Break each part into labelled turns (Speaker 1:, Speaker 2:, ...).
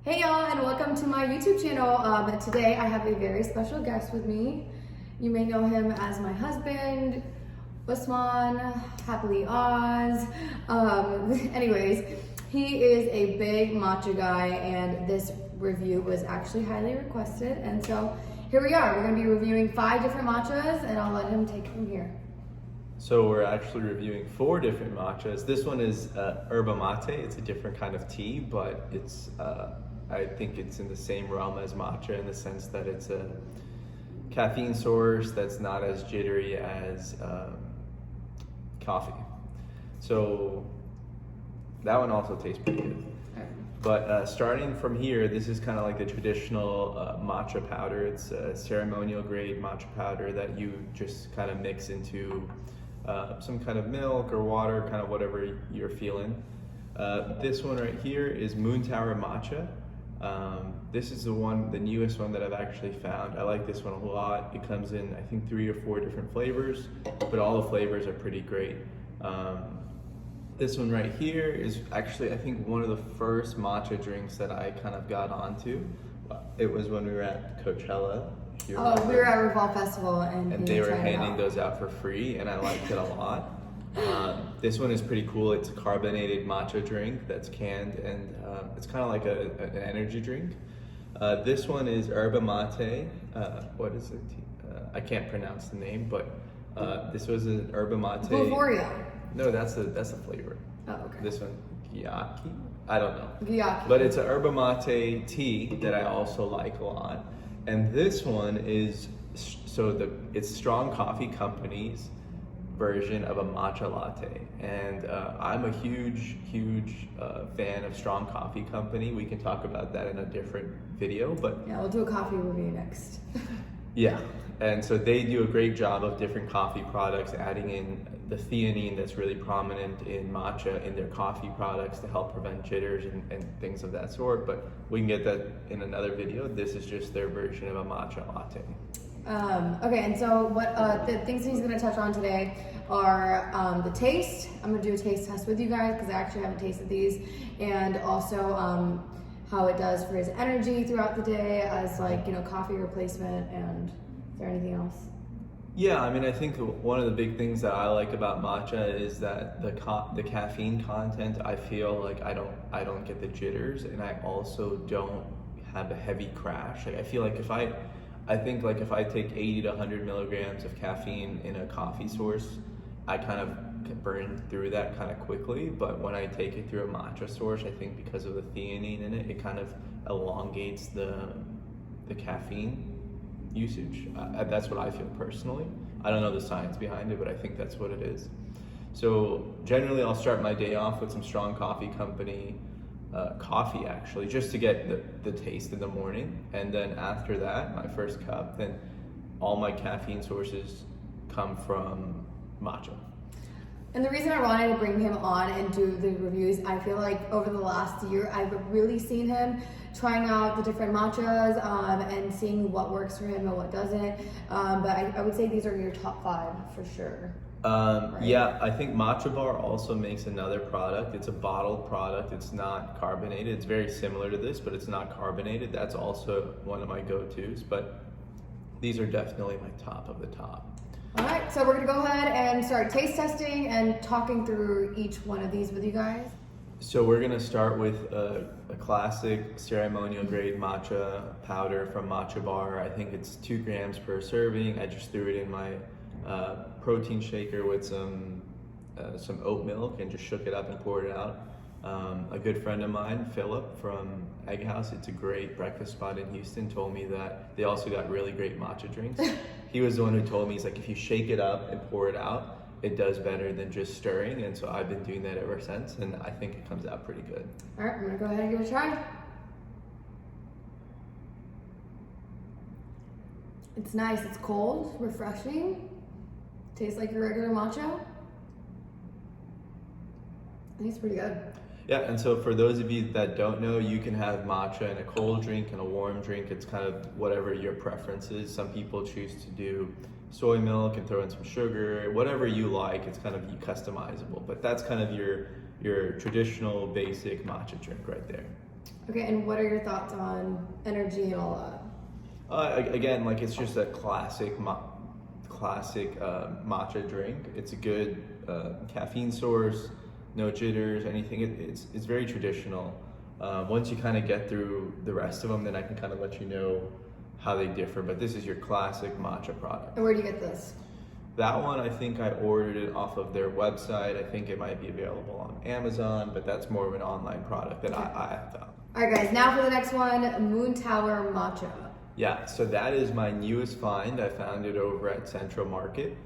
Speaker 1: Hey y'all, and welcome to my YouTube channel. Today I have a very special guest with me. You may know him as my husband, Usman, happily Oz. Anyways, he is a big matcha guy, and this review was actually highly requested. And so here we are. We're gonna be reviewing 5 different matchas, and I'll let him take it from here.
Speaker 2: So we're actually reviewing 4 different matchas. This one is Yerba Mate. It's a different kind of tea, but it's I think it's in the same realm as matcha in the sense that it's a caffeine source that's not as jittery as coffee. So that one also tastes pretty good. But starting from here, this is kind of like the traditional matcha powder. It's a ceremonial grade matcha powder that you just kind of mix into some kind of milk or water, kind of whatever you're feeling. This one right here is Moontower Matcha. This is the newest one that I've actually found. I like this one a lot. It comes in, I think, 3 or 4 different flavors, but all the flavors are pretty great. This one right here is actually, I think, one of the first matcha drinks that I kind of got onto. It was when we were at Coachella.
Speaker 1: We were at Revolve Festival and
Speaker 2: they were handing those out for free, and I liked it a lot. This one is pretty cool. It's a carbonated matcha drink that's canned, and it's kind of like an energy drink. This one is Yerba Mate. What is it? I can't pronounce the name, but this was an Yerba Mate.
Speaker 1: Bluephoria.
Speaker 2: No, that's the flavor.
Speaker 1: Oh, okay.
Speaker 2: This one, Gyaki? I don't know.
Speaker 1: Gyaki.
Speaker 2: But it's a Yerba Mate tea that I also like a lot. And this one is, it's Strong Coffee Company's version of a matcha latte. And I'm a huge fan of Strong Coffee Company. We can talk about that in a different video, but
Speaker 1: yeah, we'll do a coffee review next.
Speaker 2: Yeah, and so they do a great job of different coffee products, adding in the theanine that's really prominent in matcha in their coffee products to help prevent jitters and things of that sort, but we can get that in another video. This is just their version of a matcha latte.
Speaker 1: Okay, and so what the things he's gonna touch on today are the taste. I'm gonna do a taste test with you guys because I actually haven't tasted these, and also how it does for his energy throughout the day as coffee replacement. And is there anything else?
Speaker 2: Yeah, I mean, I think one of the big things that I like about matcha is that the caffeine content, I feel like I don't get the jitters, and I also don't have a heavy crash. Like I feel like if I take 80 to 100 milligrams of caffeine in a coffee source, I kind of burn through that kind of quickly. But when I take it through a matcha source, I think because of the theanine in it, it kind of elongates the caffeine usage. That's what I feel personally. I don't know the science behind it, but I think that's what it is. So generally, I'll start my day off with some Strong Coffee Company coffee, actually, just to get the taste in the morning. And then after that, my first cup, then all my caffeine sources come from matcha.
Speaker 1: And the reason I wanted to bring him on and do the reviews, I feel like over the last year, I've really seen him trying out the different matchas and seeing what works for him and what doesn't. But I would say these are your top 5 for sure. Right?
Speaker 2: Yeah, I think MatchaBar also makes another product. It's a bottled product. It's not carbonated. It's very similar to this, but it's not carbonated. That's also one of my go-tos, but these are definitely my top of the top.
Speaker 1: All right, so we're gonna go ahead and start taste testing and talking through each one of these with you guys.
Speaker 2: So we're gonna start with a classic ceremonial grade matcha powder from MatchaBar. I think it's 2 grams per serving. I just threw it in my protein shaker with some oat milk and just shook it up and poured it out. A good friend of mine, Philip from Egg House, it's a great breakfast spot in Houston, told me that they also got really great matcha drinks. He was the one who told me, he's like, if you shake it up and pour it out, it does better than just stirring. And so I've been doing that ever since, and I think it comes out pretty good.
Speaker 1: All right, I'm gonna go ahead and give it a try. It's nice, it's cold, refreshing. Tastes like your regular matcha. I think it's pretty good.
Speaker 2: Yeah, and so for those of you that don't know, you can have matcha in a cold drink and a warm drink. It's kind of whatever your preference is. Some people choose to do soy milk and throw in some sugar, whatever you like. It's kind of customizable, but that's kind of your traditional basic matcha drink right there.
Speaker 1: Okay, and what are your thoughts on energy and all that?
Speaker 2: Again, like it's just a classic matcha drink. It's a good caffeine source, no jitters, anything. It's very traditional. Once you kind of get through the rest of them, then I can kind of let you know how they differ. But this is your classic matcha product.
Speaker 1: And where do you get this?
Speaker 2: That one, I think I ordered it off of their website. I think it might be available on Amazon, but that's more of an online product that I found.
Speaker 1: All right, guys, now for the next one, Moontower Matcha.
Speaker 2: Yeah, so that is my newest find. I found it over at Central Market.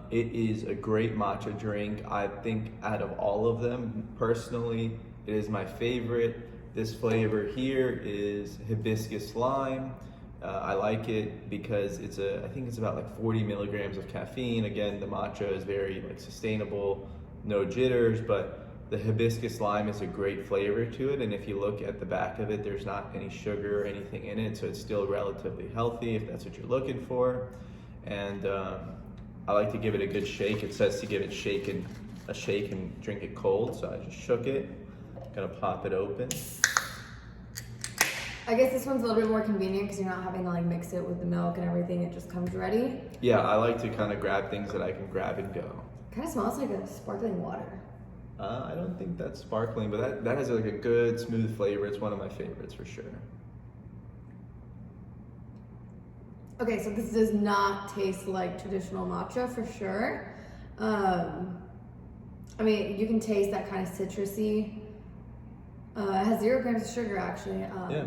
Speaker 2: It is a great matcha drink. I think out of all of them, personally, it is my favorite. This flavor here is hibiscus lime. I like it because I think it's about like 40 milligrams of caffeine. Again, the matcha is very like sustainable, no jitters, but the hibiscus lime is a great flavor to it. And if you look at the back of it, there's not any sugar or anything in it. So it's still relatively healthy if that's what you're looking for. And I like to give it a good shake. It says to give it a shake and drink it cold. So I just shook it. Gonna pop it open.
Speaker 1: I guess this one's a little bit more convenient because you're not having to like mix it with the milk and everything. It just comes ready.
Speaker 2: Yeah, I like to kind of grab things that I can grab and go.
Speaker 1: Kind of smells like a sparkling water.
Speaker 2: I don't think that's sparkling, but that has like a good smooth flavor. It's one of my favorites for sure.
Speaker 1: Okay, so this does not taste like traditional matcha for sure. I mean, you can taste that kind of citrusy. It has 0 grams of sugar actually.
Speaker 2: Yeah.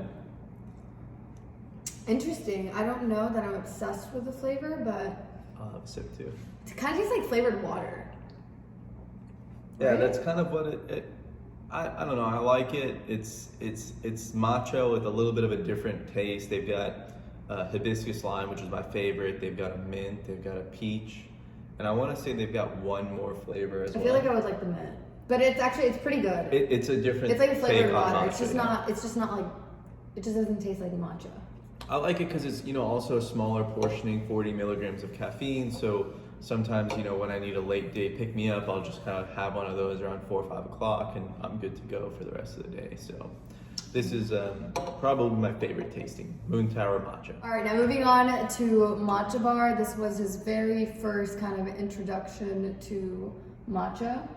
Speaker 1: Interesting. I don't know that I'm obsessed with the flavor, but
Speaker 2: I'll have a sip too.
Speaker 1: it kind of tastes like flavored water.
Speaker 2: Yeah,
Speaker 1: Right?
Speaker 2: that's kind of what I don't know. I like it. It's matcha with a little bit of a different taste. They've got hibiscus lime, which is my favorite. They've got a mint. They've got a peach, and I want to say they've got one more flavor as well.
Speaker 1: I feel like I would like the mint, but it's pretty good.
Speaker 2: It's a different.
Speaker 1: It's like a flavored
Speaker 2: take on
Speaker 1: water.
Speaker 2: matcha,
Speaker 1: It's just
Speaker 2: yeah.
Speaker 1: not. It's just not like. It just doesn't taste like matcha.
Speaker 2: I like it because it's also a smaller portioning, 40 milligrams of caffeine. So sometimes when I need a late day pick me up, I'll just kind of have one of those around 4 or 5 o'clock, and I'm good to go for the rest of the day. So this is probably my favorite tasting Moontower Matcha.
Speaker 1: All right, now moving on to MatchaBar. This was his very first kind of introduction to matcha,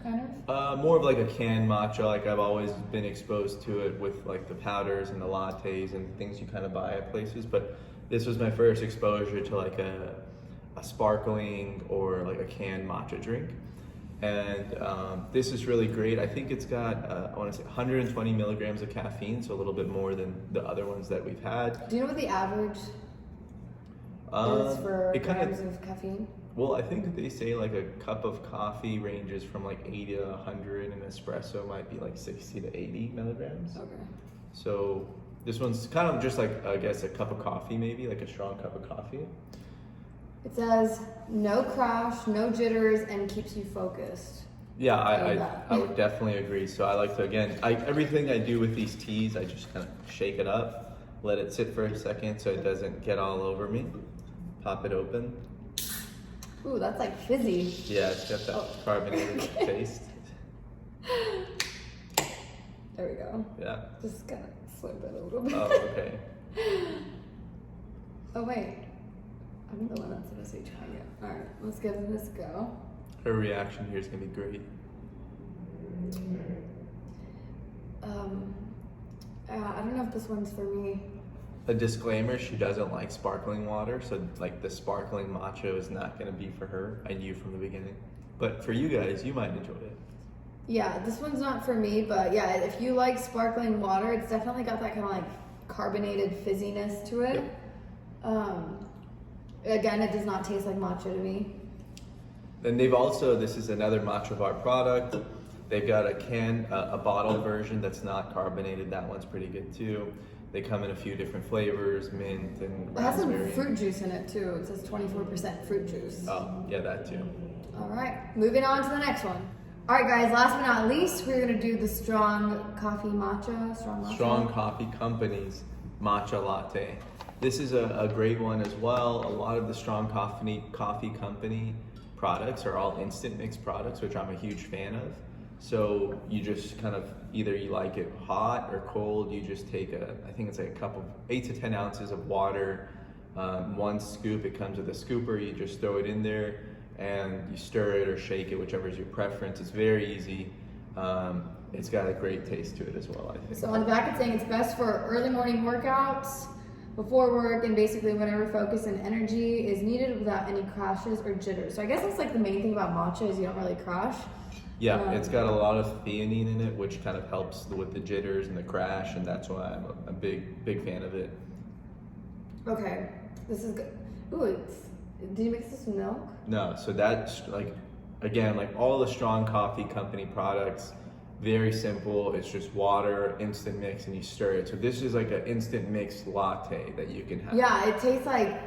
Speaker 1: kind of.
Speaker 2: More of like a canned matcha. Like I've always been exposed to it with like the powders and the lattes and things you kind of buy at places, but this was my first exposure to like a sparkling or like a canned matcha drink. And this is really great. I think it's got, I want to say 120 milligrams of caffeine, so a little bit more than the other ones that we've had.
Speaker 1: Do you know what the average is for grams of caffeine?
Speaker 2: Well, I think they say like a cup of coffee ranges from like 80 to 100, and espresso might be like 60 to 80 milligrams.
Speaker 1: Okay.
Speaker 2: So this one's kind of just like, I guess, a cup of coffee, maybe like a strong cup of coffee.
Speaker 1: It says no crash, no jitters, and keeps you focused.
Speaker 2: Yeah, I would definitely agree. So I like to, again, everything I do with these teas, I just kind of shake it up, let it sit for a second so it doesn't get all over me. Pop it open.
Speaker 1: Ooh, that's like fizzy.
Speaker 2: Yeah, it's got that carbonated taste.
Speaker 1: There we go.
Speaker 2: Yeah.
Speaker 1: Just gonna flip it a little bit.
Speaker 2: Oh, okay.
Speaker 1: Oh wait, I'm the one that's supposed to be trying it. All right, let's give this a go.
Speaker 2: Her reaction here is gonna be great.
Speaker 1: I don't know if this one's for me.
Speaker 2: A disclaimer, she doesn't like sparkling water, so like the sparkling matcha is not gonna be for her. I knew from the beginning. But for you guys, you might enjoy it.
Speaker 1: Yeah, this one's not for me, but yeah, if you like sparkling water, it's definitely got that kind of like carbonated fizziness to it. Again, it does not taste like matcha to me.
Speaker 2: Then they've also, this is another MatchaBar product. They've got a bottle version that's not carbonated. That one's pretty good too. They come in a few different flavors, mint and
Speaker 1: It has some
Speaker 2: raspberry.
Speaker 1: fruit juice in it too. It says 24% fruit juice.
Speaker 2: Oh, yeah, that too.
Speaker 1: All right, moving on to the next one. All right, guys, last but not least, we're gonna do the strong coffee matcha.
Speaker 2: Strong Coffee Company's matcha latte. This is a great one as well. A lot of the Strong Coffee Company products are all instant mix products, which I'm a huge fan of. So you just kind of, either you like it hot or cold, you just take I think it's like a cup of 8 to 10 ounces of water, 1 scoop, it comes with a scooper, you just throw it in there and you stir it or shake it, whichever is your preference. It's very easy. It's got a great taste to it as well, I think.
Speaker 1: So on the back it's saying it's best for early morning workouts, before work, and basically whenever focus and energy is needed without any crashes or jitters. So I guess that's like the main thing about matcha is you don't really crash.
Speaker 2: Yeah, it's got a lot of theanine in it, which kind of helps with the jitters and the crash, and that's why I'm a big fan of it.
Speaker 1: Okay, this is good. Ooh, did you mix this with milk?
Speaker 2: No, so that's like, again, like all the Strong Coffee Company products, very simple. It's just water, instant mix, and you stir it. So this is like an instant mix latte that you can have.
Speaker 1: Yeah, it tastes like,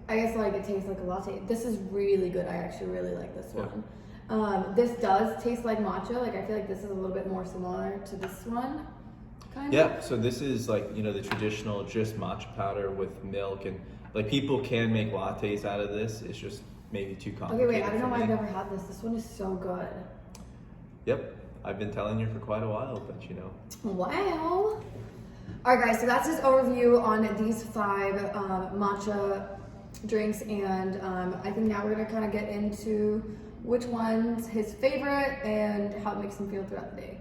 Speaker 1: I guess like it tastes like a latte. This is really good. I actually really like this one. This does taste like matcha. Like I feel like this is a little bit more similar to this one. Kind of.
Speaker 2: Yeah, so this is like, you know, the traditional just matcha powder with milk, and like people can make lattes out of this. It's just maybe too complicated.
Speaker 1: Okay, wait, I don't know why I've never had this. This one is so good.
Speaker 2: Yep, I've been telling you for quite a while, but you know.
Speaker 1: Wow. All right, guys, so that's his overview on these 5 matcha drinks, and I think now we're gonna kind of get into which one's his favorite and how it makes him feel throughout the day.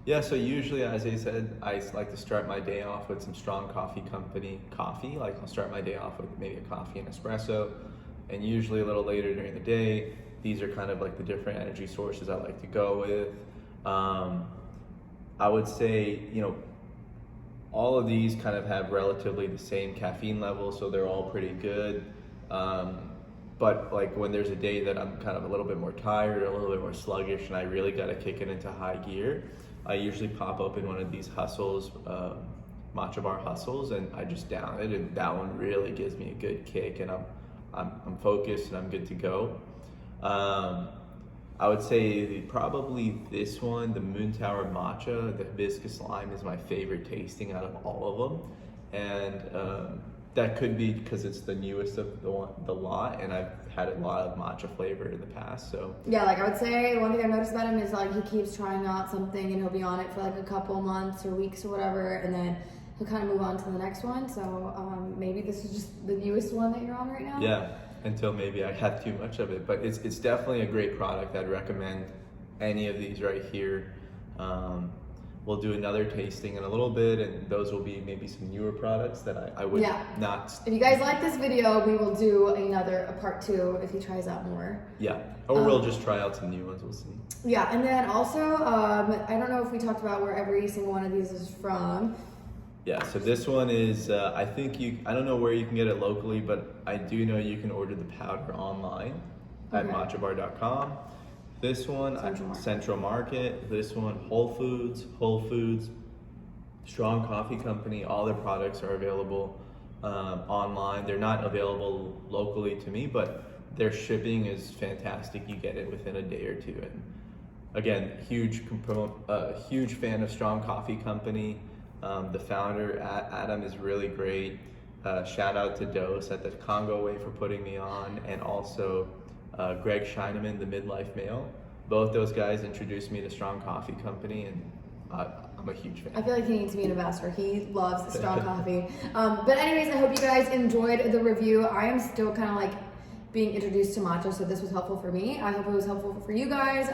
Speaker 2: Yeah, so usually, as I said, I like to start my day off with some Strong Coffee Company coffee. Like I'll start my day off with maybe a coffee and espresso, and usually a little later during the day, these are kind of like the different energy sources I like to go with. I would say, you know, all of these kind of have relatively the same caffeine level, so they're all pretty good. But like when there's a day that I'm kind of a little bit more tired or a little bit more sluggish and I really got to kick it into high gear, I usually pop open one of these hustles, MatchaBar hustles, and I just down it, and that one really gives me a good kick, and I'm focused and I'm good to go. I would say probably this one, the Moontower Matcha, the hibiscus lime, is my favorite tasting out of all of them, and that could be because it's the newest of the lot, and I've had a lot of matcha flavor in the past. So
Speaker 1: yeah, like I would say one thing I've noticed about him is like he keeps trying out something and he'll be on it for like a couple months or weeks or whatever, and then he'll kind of move on to the next one. So maybe this is just the newest one that you're on right now.
Speaker 2: Yeah, until maybe I have too much of it, but it's definitely a great product. I'd recommend any of these right here. We'll do another tasting in a little bit, and those will be maybe some newer products that I would not.
Speaker 1: If you guys like this video, we will do a part 2 if he tries out more.
Speaker 2: Yeah, or we'll just try out some new ones. We'll see.
Speaker 1: Yeah, and then also, I don't know if we talked about where every single one of these is from.
Speaker 2: Yeah, so this one is, I don't know where you can get it locally, but I do know you can order the powder online at MatchaBar.com. This one, Central Market. This one, Whole Foods, Strong Coffee Company. All their products are available online. They're not available locally to me, but their shipping is fantastic. You get it within a day or two. And again, huge fan of Strong Coffee Company. The founder, Adam, is really great. Shout out to Dose at the Congo Way for putting me on, and also Greg Scheineman, the Midlife Male. Both those guys introduced me to Strong Coffee Company, and I'm a huge fan.
Speaker 1: I feel like he needs to be an ambassador. He loves strong coffee. But anyways, I hope you guys enjoyed the review. I am still kind of like being introduced to matcha, so this was helpful for me. I hope it was helpful for you guys.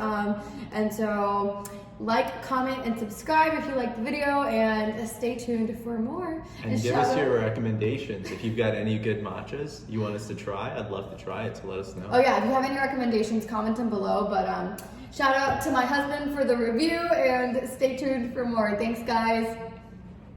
Speaker 1: And so like, comment, and subscribe if you liked the video, and stay tuned for more.
Speaker 2: And give us your recommendations. If you've got any good matchas you want us to try, I'd love to try it, so let us know.
Speaker 1: Oh yeah, if you have any recommendations, comment them below. But shout out to my husband for the review, and stay tuned for more. Thanks, guys.